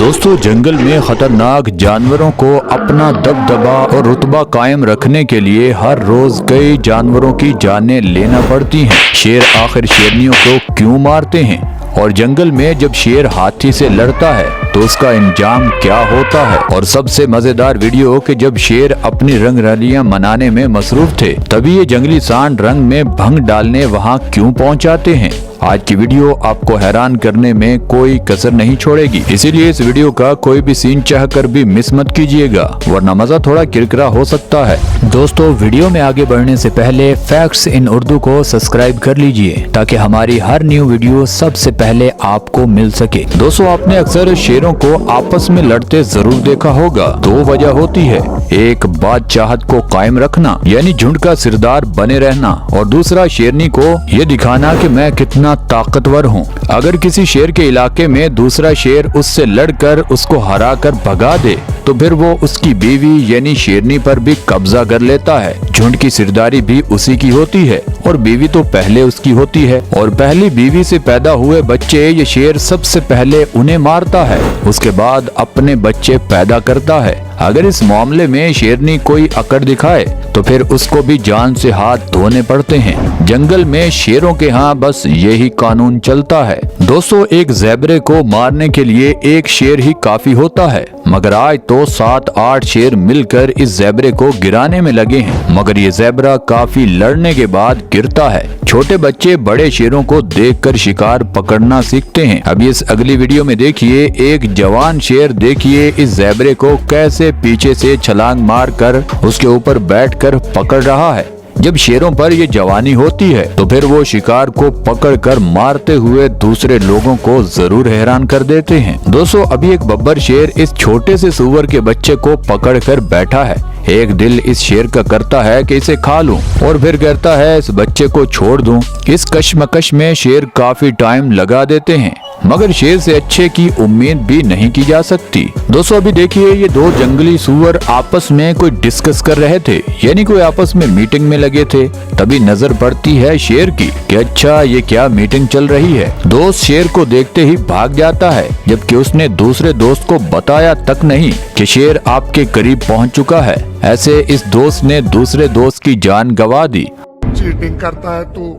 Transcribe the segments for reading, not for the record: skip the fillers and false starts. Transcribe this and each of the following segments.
दोस्तों, जंगल में खतरनाक जानवरों को अपना दबदबा और रुतबा कायम रखने के लिए हर रोज कई जानवरों की जानें लेना पड़ती हैं। शेर आखिर शेरनियों को क्यों मारते हैं और जंगल में जब शेर हाथी से लड़ता है तो उसका इंजाम क्या होता है। और सबसे मजेदार वीडियो कि जब शेर अपनी रंग रलियां मनाने में मसरूफ थे तभी ये जंगली सांड रंग में भंग डालने वहाँ क्यों पहुँचाते हैं। आज की वीडियो आपको हैरान करने में कोई कसर नहीं छोड़ेगी, इसीलिए इस वीडियो का कोई भी सीन चाहकर भी मिस मत कीजिएगा, वरना मजा थोड़ा किरकिरा हो सकता है। दोस्तों, वीडियो में आगे बढ़ने से पहले फैक्ट्स इन उर्दू को सब्सक्राइब कर लीजिए ताकि हमारी हर न्यू वीडियो सबसे पहले आपको मिल सके। दोस्तों, आपने अक्सर शेरों को आपस में लड़ते जरूर देखा होगा। दो वजह होती है, एक बादशाहत को कायम रखना यानी झुंड का सिरदार बने रहना, और दूसरा शेरनी को ये दिखाना कि मैं कितना ताकतवर हूँ। अगर किसी शेर के इलाके में दूसरा शेर उससे लड़कर उसको हरा कर भगा दे तो फिर वो उसकी बीवी यानी शेरनी पर भी कब्जा कर लेता है। झुंड की सिरदारी भी उसी की होती है और बीवी तो पहले उसकी होती है, और पहली बीवी से पैदा हुए बच्चे ये शेर सबसे पहले उन्हें मारता है, उसके बाद अपने बच्चे पैदा करता है। अगर इस मामले में शेरनी कोई अकड़ दिखाए तो फिर उसको भी जान से हाथ धोने पड़ते हैं। जंगल में शेरों के यहाँ बस यही कानून चलता है। दोस्तों, एक ज़ेबरे को मारने के लिए एक शेर ही काफी होता है, मगर आज तो 7-8 शेर मिलकर इस ज़ेबरे को गिराने में लगे हैं। मगर ये ज़ेबरा काफी लड़ने के बाद गिरता है। छोटे बच्चे बड़े शेरों को देखकर शिकार पकड़ना सीखते हैं। अब इस अगली वीडियो में देखिए, एक जवान शेर देखिए इस ज़ेबरे को कैसे पीछे से छलांग मारकर उसके ऊपर बैठकर पकड़ रहा है। जब शेरों पर ये जवानी होती है तो फिर वो शिकार को पकड़कर मारते हुए दूसरे लोगों को जरूर हैरान कर देते हैं। दोस्तों, अभी एक बब्बर शेर इस छोटे से सूअर के बच्चे को पकड़कर बैठा है। एक दिल इस शेर का करता है कि इसे खा लूं और फिर कहता है इस बच्चे को छोड़ दूं। इस कश्मकश में शेर काफी टाइम लगा देते हैं, मगर शेर से अच्छे की उम्मीद भी नहीं की जा सकती। दोस्तों, अभी देखिए ये दो जंगली सूअर आपस में कोई डिस्कस कर रहे थे, यानी कोई आपस में मीटिंग में लगे थे। तभी नजर पड़ती है शेर की कि अच्छा ये क्या मीटिंग चल रही है। दोस्त शेर को देखते ही भाग जाता है, जबकि उसने दूसरे दोस्त को बताया तक नहीं कि शेर आपके करीब पहुंच चुका है। ऐसे इस दोस्त ने दूसरे दोस्त की जान गंवा दी। चीटिंग करता है तू।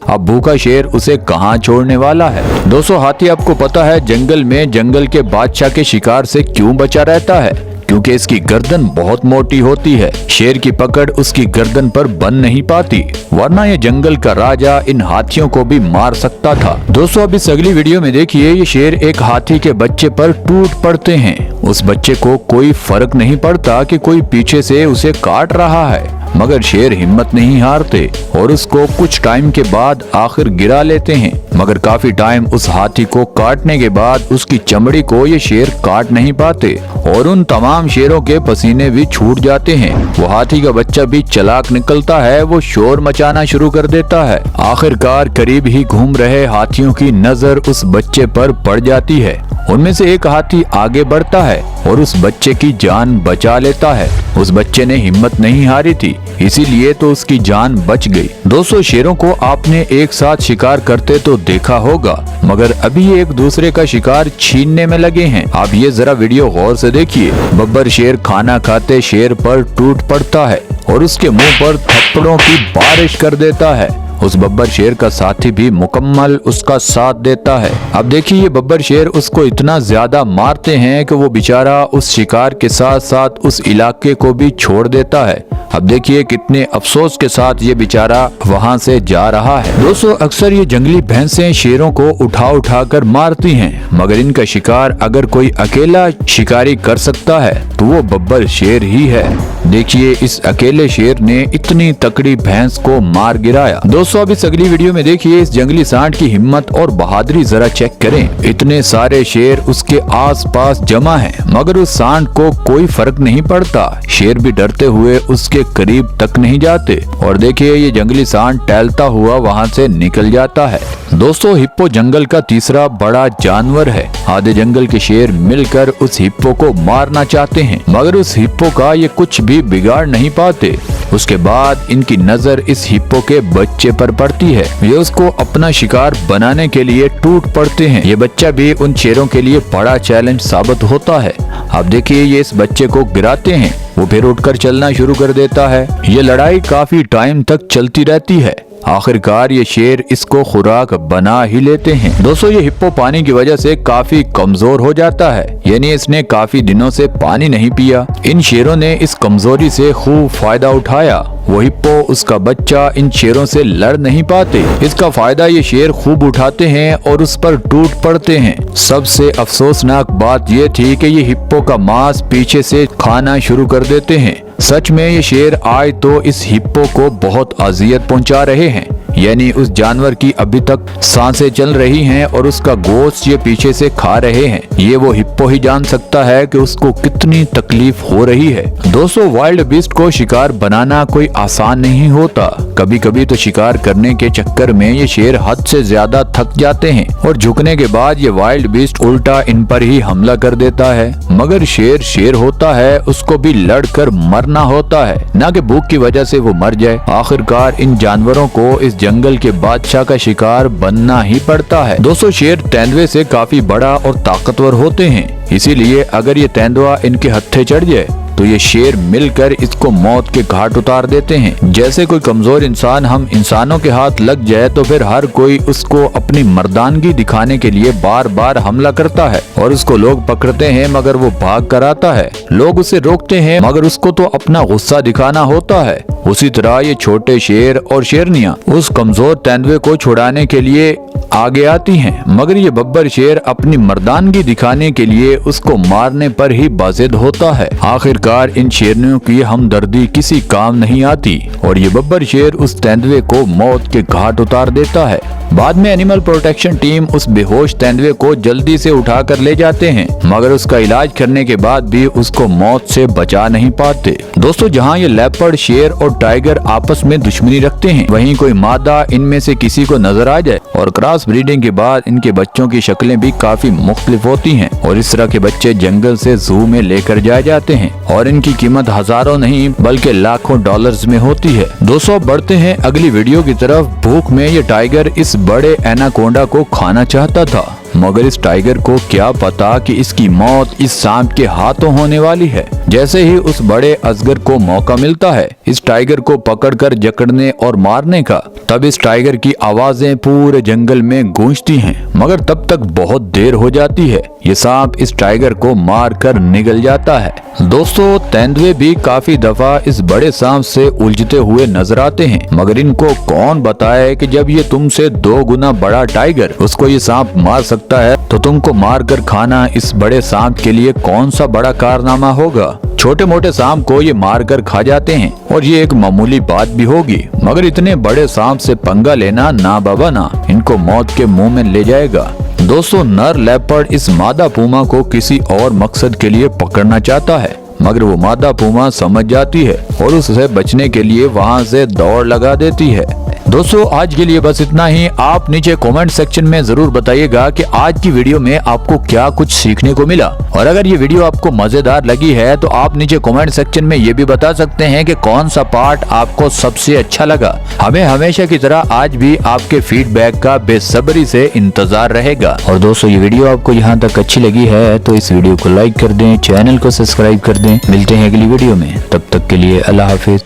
अब भूखा शेर उसे कहां छोड़ने वाला है। दोस्तों, हाथी आपको पता है जंगल में जंगल के बादशाह के शिकार से क्यों बचा रहता है, क्योंकि इसकी गर्दन बहुत मोटी होती है। शेर की पकड़ उसकी गर्दन पर बन नहीं पाती, वरना ये जंगल का राजा इन हाथियों को भी मार सकता था। दोस्तों, अब इस अगली वीडियो में देखिए ये शेर एक हाथी के बच्चे पर टूट पड़ते हैं। उस बच्चे को कोई फर्क नहीं पड़ता कि कोई पीछे से उसे काट रहा है, मगर शेर हिम्मत नहीं हारते और उसको कुछ टाइम के बाद आखिर गिरा लेते हैं। मगर काफी टाइम उस हाथी को काटने के बाद उसकी चमड़ी को ये शेर काट नहीं पाते और उन तमाम शेरों के पसीने भी छूट जाते हैं। वो हाथी का बच्चा भी चालाक निकलता है, वो शोर मचाना शुरू कर देता है। आखिरकार करीब ही घूम रहे हाथियों की नजर उस बच्चे पर पड़ जाती है। उनमें से एक हाथी आगे बढ़ता है और उस बच्चे की जान बचा लेता है। उस बच्चे ने हिम्मत नहीं हारी थी, इसीलिए तो उसकी जान बच गई। दोस्तों, शेरों को आपने एक साथ शिकार करते तो देखा होगा, मगर अभी एक दूसरे का शिकार छीनने में लगे हैं। आप ये जरा वीडियो गौर से देखिए। बब्बर शेर खाना खाते शेर पर टूट पड़ता है और उसके मुंह पर थप्पड़ों की बारिश कर देता है। उस बब्बर शेर का साथी भी मुकम्मल उसका साथ देता है। अब देखिए ये बब्बर शेर उसको इतना ज्यादा मारते हैं कि वो बेचारा उस शिकार के साथ साथ उस इलाके को भी छोड़ देता है। अब देखिए कितने अफसोस के साथ ये बेचारा वहाँ से जा रहा है। दोस्तों, अक्सर ये जंगली भैंसें शेरों को उठा कर मारती हैं, मगर इनका शिकार अगर कोई अकेला शिकारी कर सकता है तो वो बब्बर शेर ही है। देखिए इस अकेले शेर ने इतनी तकड़ी भैंस को मार गिराया। दोस्तों, अब इस अगली वीडियो में देखिए इस जंगली सांड की हिम्मत और बहादुरी जरा चेक करें। इतने सारे शेर उसके आसपास जमा हैं, मगर उस सांड को कोई फर्क नहीं पड़ता। शेर भी डरते हुए उसके करीब तक नहीं जाते और देखिए ये जंगली सांड टहलता हुआ वहाँ से निकल जाता है। दोस्तों, हिप्पो जंगल का तीसरा बड़ा जानवर है। आधे जंगल के शेर मिलकर उस हिप्पो को मारना चाहते हैं, मगर उस हिप्पो का ये कुछ भी बिगाड़ नहीं पाते। उसके बाद इनकी नजर इस हिप्पो के बच्चे पर पड़ती है। ये उसको अपना शिकार बनाने के लिए टूट पड़ते हैं। ये बच्चा भी उन शेरों के लिए बड़ा चैलेंज साबित होता है। अब देखिए ये इस बच्चे को गिराते हैं, वो फिर उठकर चलना शुरू कर देता है। ये लड़ाई काफी टाइम तक चलती रहती है। आखिरकार ये शेर इसको खुराक बना ही लेते हैं। दोस्तों ये हिप्पो पानी की वजह से काफी कमजोर हो जाता है, यानी इसने काफी दिनों से पानी नहीं पिया। इन शेरों ने इस कमजोरी से खूब फायदा उठाया। वो हिप्पो उसका बच्चा इन शेरों से लड़ नहीं पाते। इसका फायदा ये शेर खूब उठाते हैं और उस पर टूट पड़ते हैं। सबसे अफसोसनाक बात ये थी कि ये हिप्पो का मांस पीछे से खाना शुरू कर देते हैं। सच में ये शेर आज तो इस हिप्पो को बहुत अजियत पहुंचा रहे हैं, यानी उस जानवर की अभी तक सांसें चल रही हैं और उसका गोश्त ये पीछे से खा रहे हैं। ये वो हिप्पो ही जान सकता है कि उसको कितनी तकलीफ हो रही है। दोस्तों वाइल्ड बीस्ट को शिकार बनाना कोई आसान नहीं होता। कभी कभी तो शिकार करने के चक्कर में ये शेर हद से ज्यादा थक जाते हैं और झुकने के बाद ये वाइल्ड बीस्ट उल्टा इन पर ही हमला कर देता है। मगर शेर शेर होता है, उसको भी लड़कर मरना होता है, ना कि भूख की वजह से वो मर जाए। आखिरकार इन जानवरों को इस जंगल के बादशाह का शिकार बनना ही पड़ता है। दोस्तों शेर तेंदुए से काफी बड़ा और ताकतवर होते हैं, इसीलिए अगर ये तेंदुआ इनके हत्थे चढ़ जाए तो ये शेर मिलकर इसको मौत के घाट उतार देते हैं। जैसे कोई कमजोर इंसान हम इंसानों के हाथ लग जाए तो फिर हर कोई उसको अपनी मर्दानगी दिखाने के लिए बार बार हमला करता है और उसको लोग पकड़ते हैं मगर वो भाग कर आता है। लोग उसे रोकते हैं मगर उसको तो अपना गुस्सा दिखाना होता है। उसी तरह ये छोटे शेर और शेरनियां उस कमजोर तेंदुए को छुड़ाने के लिए आगे आती हैं, मगर ये बब्बर शेर अपनी मर्दानगी दिखाने के लिए उसको मारने पर ही बाजिद होता है। आखिरकार इन शेरनियों की हमदर्दी किसी काम नहीं आती और ये बब्बर शेर उस तेंदुए को मौत के घाट उतार देता है। बाद में एनिमल प्रोटेक्शन टीम उस बेहोश तेंदुए को जल्दी से उठाकर ले जाते हैं, मगर उसका इलाज करने के बाद भी उसको मौत से बचा नहीं पाते। दोस्तों जहां ये लेपर्ड शेर और टाइगर आपस में दुश्मनी रखते हैं, वहीं कोई मादा इनमें से किसी को नजर आ जाए और क्रॉस ब्रीडिंग के बाद इनके बच्चों की शक्लें भी काफी मुख्तलिफ होती हैं और इस तरह के बच्चे जंगल से जू में लेकर जाए जाते हैं और इनकी कीमत हजारों नहीं बल्कि लाखों डॉलर्स में होती है। दोस्तों बढ़ते हैं अगली वीडियो की तरफ। भूख में ये टाइगर इस बड़े एनाकोंडा को खाना चाहता था, मगर इस टाइगर को क्या पता कि इसकी मौत इस सांप के हाथों होने वाली है। जैसे ही उस बड़े अजगर को मौका मिलता है इस टाइगर को पकड़कर जकड़ने और मारने का, तब इस टाइगर की आवाजें पूरे जंगल में गूंजती हैं, मगर तब तक बहुत देर हो जाती है। ये सांप इस टाइगर को मार कर निगल जाता है। दोस्तों तेंदुए भी काफी दफा इस बड़े सांप से उलझते हुए नजर आते हैं, मगर इनको कौन बताए कि जब ये तुमसे 2 गुना बड़ा टाइगर उसको ये सांप मार सकता है तो तुमको मार कर खाना इस बड़े सांप के लिए कौन सा बड़ा कारनामा होगा। छोटे मोटे सांप को ये मार कर खा जाते हैं और ये एक मामूली बात भी होगी, मगर इतने बड़े सांप से पंगा लेना ना बाबा ना, इनको मौत के मुंह में ले जाएगा। दोस्तों नर लेपर्ड इस मादा पूमा को किसी और मकसद के लिए पकड़ना चाहता है, मगर वो मादा पूमा समझ जाती है और उससे बचने के लिए वहाँ से दौड़ लगा देती है। दोस्तों आज के लिए बस इतना ही। आप नीचे कमेंट सेक्शन में जरूर बताइएगा कि आज की वीडियो में आपको क्या कुछ सीखने को मिला, और अगर ये वीडियो आपको मजेदार लगी है तो आप नीचे कमेंट सेक्शन में ये भी बता सकते हैं कि कौन सा पार्ट आपको सबसे अच्छा लगा। हमें हमेशा की तरह आज भी आपके फीडबैक का बेसब्री से इंतजार रहेगा। और दोस्तों ये वीडियो आपको यहाँ तक अच्छी लगी है तो इस वीडियो को लाइक कर दें, चैनल को सब्सक्राइब कर दें। मिलते हैं अगली वीडियो में, तब तक के लिए अल्लाह हाफिज।